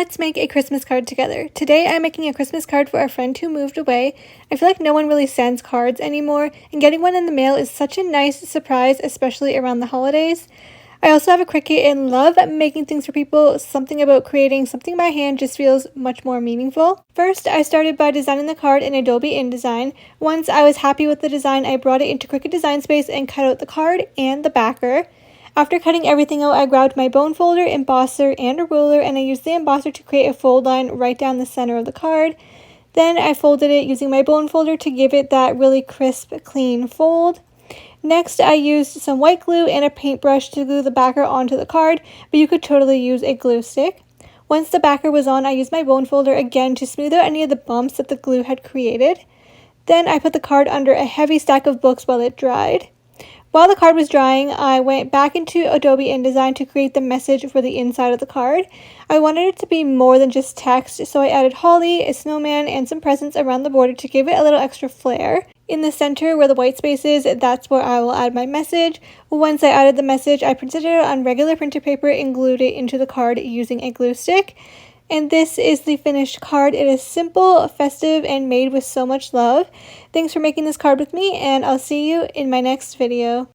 Let's make a Christmas card together. Today I'm making a Christmas card for a friend who moved away. I feel like no one really sends cards anymore, and getting one in the mail is such a nice surprise, especially around the holidays. I also have a Cricut and love making things for people. Something about creating something by hand just feels much more meaningful. First, I started by designing the card in Adobe InDesign. Once I was happy with the design, I brought it into Cricut Design Space and cut out the card and the backer. After cutting everything out, I grabbed my bone folder, embosser, and a ruler, and I used the embosser to create a fold line right down the center of the card. Then I folded it using my bone folder to give it that really crisp, clean fold. Next, I used some white glue and a paintbrush to glue the backer onto the card, but you could totally use a glue stick. Once the backer was on, I used my bone folder again to smooth out any of the bumps that the glue had created. Then I put the card under a heavy stack of books while it dried. While the card was drying, I went back into Adobe InDesign to create the message for the inside of the card. I wanted it to be more than just text, so I added holly, a snowman, and some presents around the border to give it a little extra flair. In the center where the white space is, that's where I will add my message. Once I added the message, I printed it on regular printer paper and glued it into the card using a glue stick. And this is the finished card. It is simple, festive, and made with so much love. Thanks for making this card with me, and I'll see you in my next video.